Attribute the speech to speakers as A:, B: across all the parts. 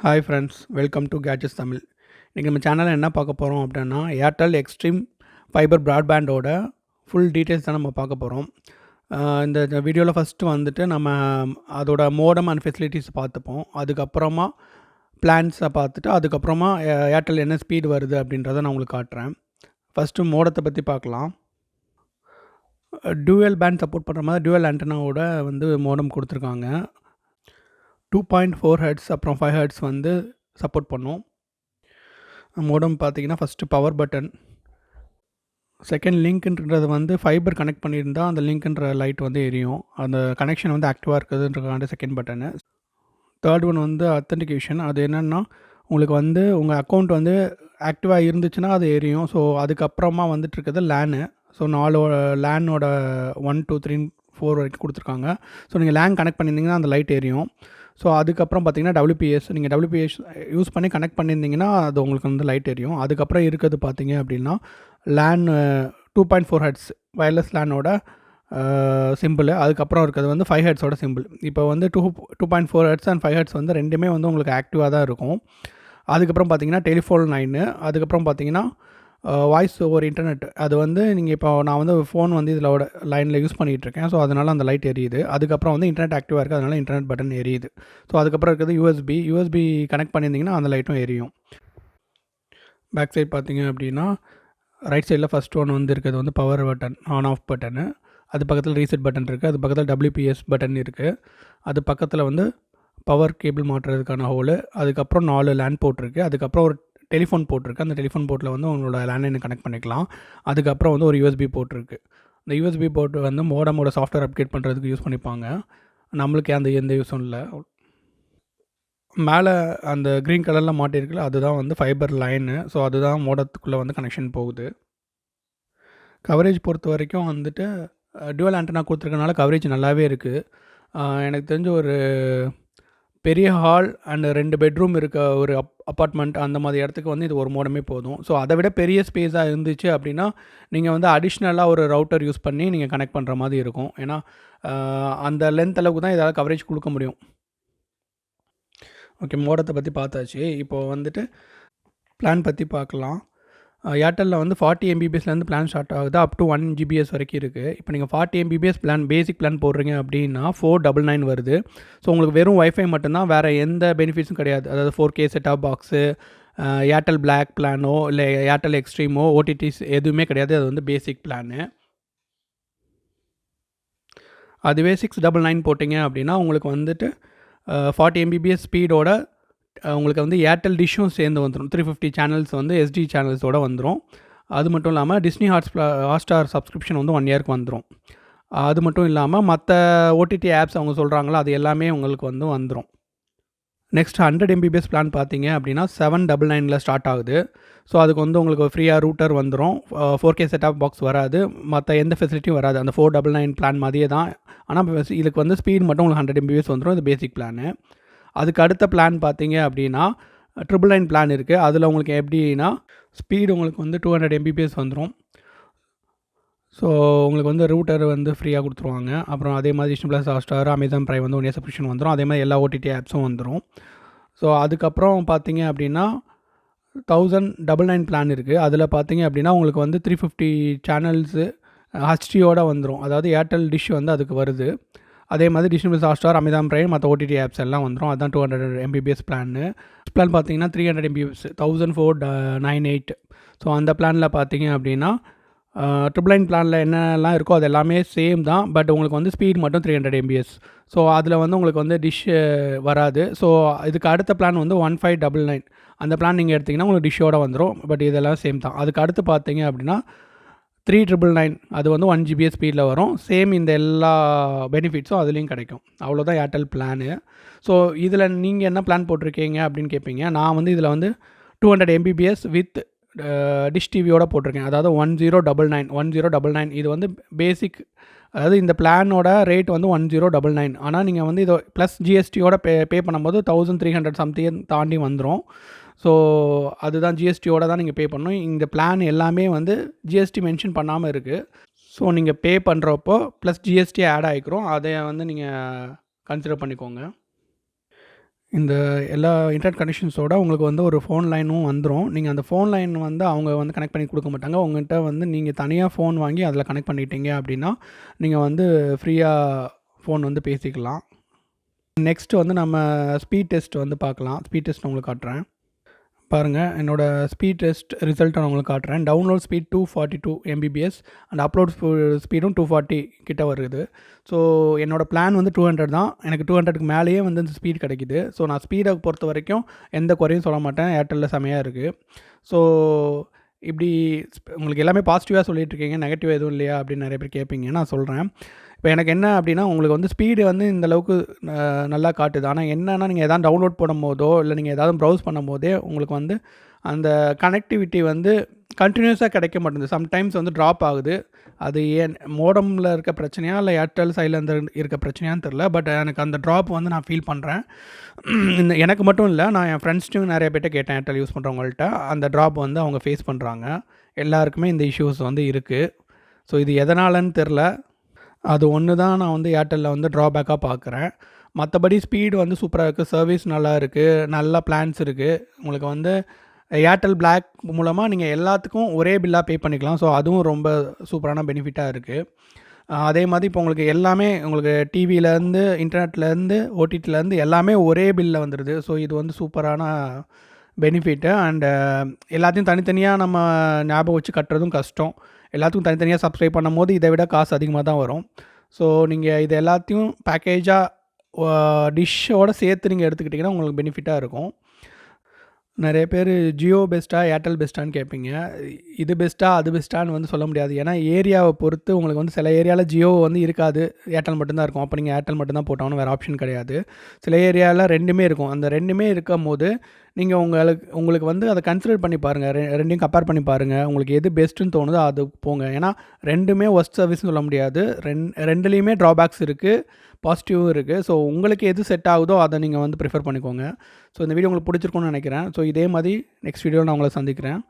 A: Hi friends, welcome to gadgets Tamil. இன்றைக்கி நம்ம சேனலில் என்ன பார்க்க போகிறோம் அப்படின்னா, ஏர்டெல் எக்ஸ்ட்ரீம் ஃபைபர் ப்ராட்பேண்டோட ஃபுல் டீட்டெயில்ஸ் தான் நம்ம பார்க்க போகிறோம். இந்த வீடியோவில் ஃபஸ்ட்டு வந்துட்டு நம்ம அதோட மோடம் அண்ட் ஃபெசிலிட்டிஸ் பார்த்துப்போம். அதுக்கப்புறமா பிளான்ஸை பார்த்துட்டு அதுக்கப்புறமா ஏர்டெல் என்ன ஸ்பீடு வருது அப்படின்றத நான் உங்களுக்கு காட்டுறேன். ஃபஸ்ட்டு மோடத்தை பற்றி பார்க்கலாம். டூயல் பேண்ட் சப்போர்ட் பண்ணுற மாதிரி டூயல் ஆண்டனாவோட மோடம் கொடுத்துருக்காங்க. 2.4 ஹெர்ட்ஸ் அப்புறம் 5 ஹெர்ட்ஸ் சப்போர்ட் பண்ணும். மோடம் பார்த்தீங்கன்னா ஃபஸ்ட்டு பவர் பட்டன், செகண்ட் லிங்க்ன்றது ஃபைபர் கனெக்ட் பண்ணியிருந்தால் அந்த லிங்க்ன்ற லைட் எரியும். அந்த கனெக்ஷன் ஆக்டிவாக இருக்குதுன்றதுக்கான second button. Third one authentication. அது என்னென்னா உங்களுக்கு உங்கள் அக்கௌண்ட் ஆக்டிவாக இருந்துச்சுன்னா அது எரியும். ஸோ அதுக்கப்புறமா இருக்கிறது லேனு. ஸோ 4 லேனோட 1 2 3 4 வரைக்கும் கொடுத்துருக்காங்க. ஸோ நீங்கள் லேன் கனெக்ட் பண்ணியிருந்தீங்கன்னா அந்த லைட் எரியும். ஸோ அதுக்கப்புறம் பார்த்தீங்கன்னா WPS, நீங்கள் WPS யூஸ் பண்ணி கனெக்ட் பண்ணியிருந்தீங்கன்னா அது உங்களுக்கு லைட் எரியும். அதுக்கப்புறம் இருக்கிறது பார்த்தீங்க அப்படின்னா லேன் 2.4 ஹெர்ட்ஸ் வயர்லெஸ் லேனோட சிம்பிள். அதுக்கப்புறம் இருக்கிறது 5 ஹெர்ட்ஸோட சிம்பிள். இப்போ 2.4 ஹெர்ட்ஸ் அண்ட் 5 ஹெர்ட்ஸ் ரெண்டுமே உங்களுக்கு ஆக்டிவாக தான் இருக்கும். அதுக்கப்புறம் பார்த்தீங்கன்னா டெலிஃபோன் லைனு. அதுக்கப்புறம் பார்த்தீங்கன்னா வாய்ஸ் ஓவர் இன்டர்நெட். அது நீங்கள் இப்போ நான் ஃபோன் இதில் லைனில் யூஸ் பண்ணிகிட்ருக்கேன். ஸோ அதனால் அந்த லைட் எரியுது. அதுக்கப்புறம் இன்டர்நெட் ஆக்டிவாக இருக்குது, அதனால் இன்டர்நெட் பட்டன் எரியுது. ஸோ அதுக்கப்புறம் இருக்கிறது யூஎஸ்பி கனெக்ட் பண்ணியிருந்தீங்கன்னா அந்த லைட்டும் எரியும். பேக் சைட் பார்த்தீங்க அப்படின்னா ரைட் சைடில் ஃபஸ்ட் ஒன் இருக்கிறது power button, on off button. அது பக்கத்தில் ரீசெட் பட்டன் இருக்குது. அது பக்கத்தில் WPS பட்டன் இருக்குது. அது பக்கத்தில் பவர் கேபிள் மாட்டுறதுக்கான ஹோலு. அதுக்கப்புறம் 4 லேண்ட் போர்ட் இருக்குது. அதுக்கப்புறம் ஒரு டெலிஃபோன் போர்ட் இருக்குது. அந்த டெலிஃபோன் போர்ட்டில் உங்களோட லேண்ட்லைனை கனெக்ட் பண்ணிக்கலாம். அதுக்கப்புறம் ஒரு USB போர்ட் இருக்குது. இந்த USB போர்ட் மோடமோட சாஃப்ட்வேர் அப்டேட் பண்ணுறதுக்கு யூஸ் பண்ணிப்பாங்க. நம்மளுக்கு எந்த யூஸும் இல்லை. மேலே அந்த க்ரீன் கலரில் மாட்டியிருக்குல்ல, அதுதான் ஃபைபர் லைனு. ஸோ அதுதான் மோடத்துக்குள்ளே கனெக்ஷன் போகுது. கவரேஜ் பொறுத்த வரைக்கும் டுவல் ஆண்டனா கொடுத்துருக்கனால கவரேஜ் நல்லாவே இருக்குது. எனக்கு தெரிஞ்ச ஒரு பெரிய ஹால் அண்ட் 2 பெட்ரூம் இருக்க ஒரு அப்பார்ட்மெண்ட் அந்த மாதிரி இடத்துக்கு இது ஒரு மோடமே போதும். ஸோ அதை விட பெரிய ஸ்பேஸாக இருந்துச்சு அப்படின்னா நீங்கள் அடிஷ்னலாக ஒரு ரவுட்டர் யூஸ் பண்ணி நீங்கள் கனெக்ட் பண்ணுற மாதிரி இருக்கும். ஏன்னா அந்த லென்த் அளவுக்கு தான் இதால் கவரேஜ் கொடுக்க முடியும். ஓகே, மோடத்தை பற்றி பார்த்தாச்சு. இப்போது பிளான் பற்றி பார்க்கலாம். ஏர்டெல்லில் 40 MBPSலேருந்து பிளான் ஸ்டார்ட் ஆகுது. அப் டு 1 GBS வரைக்கும் இருக்குது. இப்போ நீங்கள் 40 MBPS பிளான் பேசிக் பிளான் போடுறீங்க அப்படின்னா 499 வருது. ஸோ உங்களுக்கு வெறும் வைஃபை மட்டும்தான், வேறு எந்த பெனிஃபிட்ஸும் கிடையாது. அதாவது 4K set top box, Airtel black பிளானோ இல்லை ஏர்டெல் எக்ஸ்ட்ரீமோ, OTTs எதுவுமே கிடையாது. அது பேசிக் பிளானு. அதுவே 699 போட்டிங்க அப்படின்னா உங்களுக்கு 40 MBPS ஸ்பீடோட உங்களுக்கு ஏர்டெல் டிஷ்ஷும் சேர்ந்து வந்துடும். 350 சேனல்ஸ் SD சேனல்ஸோடு வந்துடும். அது மட்டும் இல்லாமல் டிஸ்னி ஹாட்ஸ்டார் சப்ஸ்கிரிப்ஷன் 1 இயருக்கு வந்துடும். அது மட்டும் இல்லாமல் மற்ற OTT ஆப்ஸ் அவங்க சொல்கிறாங்களோ அது எல்லாமே உங்களுக்கு வந்துடும். நெக்ஸ்ட் 100 MBPS பிளான் பார்த்தீங்க அப்படின்னா 799 ஸ்டார்ட் ஆகுது. ஸோ அதுக்கு உங்களுக்கு ஃப்ரீயாக ரூட்டர் வந்துடும். 4K செட்டாப் பாக்ஸ் வராது, மற்ற எந்த ஃபெசிலிட்டியும் வராது. அந்த 499 பிளான் மாதிரியே தான். ஆனால் இதுக்கு ஸ்பீட் மட்டும் உங்களுக்கு 100 MBPS வந்துடும். இது பேசிக் பிளானு. அதுக்கு அடுத்த பிளான் பார்த்தீங்க அப்படின்னா 999 பிளான் இருக்குது. அதில் உங்களுக்கு எப்படின்னா ஸ்பீடு உங்களுக்கு 200 MBPS வந்துடும். ஸோ உங்களுக்கு ரூட்டர் ஃப்ரீயாக கொடுத்துருவாங்க. அப்புறம் அதே மாதிரி Disney plus, Hotstar, Amazon prime 1 year subscription வந்துடும். அதே மாதிரி எல்லா OTT ஆப்ஸும் வந்துடும். ஸோ அதுக்கப்புறம் பார்த்தீங்க அப்படின்னா 1099 பிளான் இருக்குது. அதில் பார்த்தீங்க அப்படின்னா உங்களுக்கு 350 சேனல்ஸு HDயோட வந்துடும். அதாவது ஏர்டெல் டிஷ் அதுக்கு வருது. அதே மாதிரி Disney plus, Hotstar, Amazon prime, மற்ற OTT ஆப்ஸ் எல்லாம் வந்துடும். அதுதான் 200 MBPS பிளான்னு. பிளான் பார்த்தீங்கன்னா 300 MBPS 1498. ஸோ அந்த பிளானில் பார்த்தீங்க அப்படின்னா 999 பிளானில் என்னெல்லாம் இருக்கோ அது எல்லாமே சேம் தான். பட் உங்களுக்கு ஸ்பீட் மட்டும் 300 MBPS. ஸோ அதில் உங்களுக்கு டிஷ் வராது. ஸோ இதுக்கு அடுத்த பிளான் 1599. அந்த பிளான் நீங்கள் எடுத்திங்கன்னா உங்களுக்கு டிஷ்ஷோடு வந்துடும். பட் இதெல்லாம் சேம் தான். அதுக்கு அடுத்து பார்த்தீங்க அப்படின்னா 3999. அது 1 GBS ஸ்பீடில் வரும். சேம் இந்த எல்லா பெனிஃபிட்ஸும் அதுலேயும் கிடைக்கும். அவ்வளோதான் ஏர்டெல் பிளானு. ஸோ இதில் நீங்கள் என்ன பிளான் போட்டிருக்கீங்க அப்படின்னு கேட்பீங்க. நான் இதில் 200 MBPS வித் டிஷ் டிவியோட போட்டிருக்கேன். அதாவது 1099. இது பேசிக். அதாவது இந்த பிளானோட ரேட் 1099. ஆனால் நீங்கள் இதை ப்ளஸ் GSTயோட பே பண்ணும்போது 1300 சம்திங் தாண்டி வந்துடும். ஸோ அதுதான் GSTயோட தான் நீங்கள் பே பண்ணணும். இந்த பிளான் எல்லாமே GST மென்ஷன் பண்ணாமல் இருக்குது. ஸோ நீங்கள் பே பண்ணுறப்போ ப்ளஸ் GST ஆட் ஆகிக்கிறோம். அதை நீங்கள் கன்சிடர் பண்ணிக்கோங்க. இந்த எல்லா இன்டர்நெட் கனெக்ஷன்ஸோட உங்களுக்கு வந்து ஒரு ஃபோன் லைனும் வந்துரும். நீங்க அந்த ஃபோன் லைன் வந்து அவங்க வந்து கனெக்ட் பண்ணி குடுக்க மாட்டாங்க. உங்கள்ட்ட வந்து நீங்க தனியா ஃபோன் வாங்கி அதில கனெக்ட் பண்ணிட்டீங்க அப்படின்னா, நீங்க வந்து ஃப்ரீயா ஃபோன் வந்து பேசிக்கலாம். நெக்ஸ்ட் வந்து நம்ம ஸ்பீட் டெஸ்ட் வந்து பார்க்கலாம். ஸ்பீட் டெஸ்ட் நான் உங்களுக்கு காட்டுறேன். பாருங்க, என்னோட ஸ்பீட் டெஸ்ட் ரிசல்ட்ட நான் உங்களுக்கு காட்டுறேன். Download speed 242 Mbps and upload ஸ்பீடும் 240 கிட்ட வருது. ஸோ என்னோட பிளான் வந்து 200 தான். எனக்கு 200க்கு மேலேயே வந்து இந்த ஸ்பீட் கிடைக்குது. ஸோ நான் ஸ்பீடை பொறுத்த வரைக்கும் எந்த குறையும் சொல்ல மாட்டேன். ஏர்டெல்லில் செமையாக இருக்குது. ஸோ இப்படி உங்களுக்கு எல்லாமே பாசிட்டிவாக சொல்லிட்டு இருக்கீங்க, நெகட்டிவ் எதுவும் இல்லையா அப்படின்னு நிறைய பேர் கேட்பீங்க. நான் சொல்கிறேன். இப்போ எனக்கு என்ன அப்படின்னா, உங்களுக்கு வந்து ஸ்பீடு வந்து இந்த அளவுக்கு நல்லா காட்டுது. ஆனால் என்னன்னா, நீங்கள் எதாவது டவுன்லோட் பண்ணும்போதோ, இல்லை நீங்கள் ஏதாவது ப்ரௌஸ் பண்ணும்போதே உங்களுக்கு வந்து அந்த கனெக்டிவிட்டி வந்து கன்டினியூஸாக கிடைக்க மாட்டேங்குது. சம்டைம்ஸ் வந்து ட்ராப் ஆகுது. அது ஏன் மோடமில் இருக்க பிரச்சனையா, இல்லை ஏர்டெல் சைடில் இருந்து இருக்க பிரச்சனையான்னு தெரில. பட் எனக்கு அந்த ட்ராப் வந்து நான் ஃபீல் பண்ணுறேன். இந்த எனக்கு மட்டும் இல்லை, நான் என் ஃப்ரெண்ட்ஸ்ட்டையும் நிறைய பேர்ட்ட கேட்டேன், ஏர்டெல் யூஸ் பண்ணுறவங்கள்ட்ட. அந்த ட்ராப் வந்து அவங்க ஃபேஸ் பண்ணுறாங்க. எல்லாருக்குமே இந்த இஷ்யூஸ் வந்து இருக்குது. ஸோ இது எதனாலன்னு தெரில. அது ஒன்று தான் நான் வந்து ஏர்டெல்லில் வந்து ட்ராபேக்காக பார்க்குறேன். மற்றபடி ஸ்பீடு வந்து சூப்பராக இருக்குது, சர்வீஸ் நல்லா இருக்குது, நல்ல பிளான்ஸ் இருக்குது. உங்களுக்கு வந்து ஏர்டெல் பிளாக் மூலமாக நீங்கள் எல்லாத்துக்கும் ஒரே பில்லாக பே பண்ணிக்கலாம். ஸோ அதுவும் ரொம்ப சூப்பரான பெனிஃபிட்டாக இருக்குது. அதே மாதிரி இப்போ உங்களுக்கு எல்லாமே உங்களுக்கு டிவிலேருந்து, இன்டர்நெட்லேருந்து, ஓடிடிலேருந்து எல்லாமே ஒரே பில்லில் வந்துடுது. ஸோ இது வந்து சூப்பரான பெனிஃபிட்டு. அண்டு எல்லாத்தையும் தனித்தனியாக நம்ம ஞாபகம் வச்சு கட்டுறதும் கஷ்டம். எல்லாத்துக்கும் தனித்தனியாக சப்ஸ்கிரைப் பண்ணும்போது இதை விட காசு அதிகமாக தான் வரும். ஸோ நீங்கள் இது எல்லாத்தையும் பேக்கேஜாக டிஷ்ஷோடு சேர்த்து நீங்கள் எடுத்துக்கிட்டிங்கன்னா உங்களுக்கு பெனிஃபிட்டாக இருக்கும். நிறைய பேர் ஜியோ பெஸ்ட்டா, ஏர்டெல் பெஸ்ட்டான்னு கேட்பீங்க. இது பெஸ்ட்டா, அது பெஸ்ட்டான்னு வந்து சொல்ல முடியாது. ஏன்னா ஏரியாவை பொறுத்து உங்களுக்கு வந்து சில ஏரியாவில் ஜியோ வந்து இருக்காது, ஏர்டெல் மட்டும்தான் இருக்கும். அப்போ நீங்கள் ஏர்டெல் மட்டும்தான் போட்டாலும் வேறு ஆப்ஷன் கிடையாது. சில ஏரியாவில் ரெண்டுமே இருக்கும். அந்த ரெண்டுமே இருக்கும்போது நீங்கள் உங்களுக்கு வந்து அதை கன்சிடர் பண்ணி பாருங்கள். ரெண்டையும் கம்பேர் பண்ணி பாருங்கள். உங்களுக்கு எது பெஸ்ட்டுன்னு தோணுதோ அது போங்க. ஏன்னா ரெண்டுமே ஒர்ஸ்ட் சர்வீஸ்னு சொல்ல முடியாது. ரெண்டுலேயுமே ட்ராபேக்ஸ் இருக்குது, பாசிட்டிவும் இருக்குது. ஸோ உங்களுக்கு எது செட் ஆகுதோ அதை நீங்கள் வந்து ப்ரிஃபர் பண்ணிக்கோங்க. ஸோ இந்த வீடியோ உங்களுக்கு பிடிச்சிருக்கும்னு நினைக்கிறேன். ஸோ இதே மாதிரி நெக்ஸ்ட் வீடியோவில் நான் உங்களை சந்திக்கிறேன்.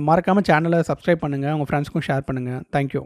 A: மறக்காமல் சேனலை சப்ஸ்கிரைப் பண்ணுங்கள், உங்கள் ஃப்ரெண்ட்ஸ்க்கும் ஷேர் பண்ணுங்கள். தேங்க்யூ.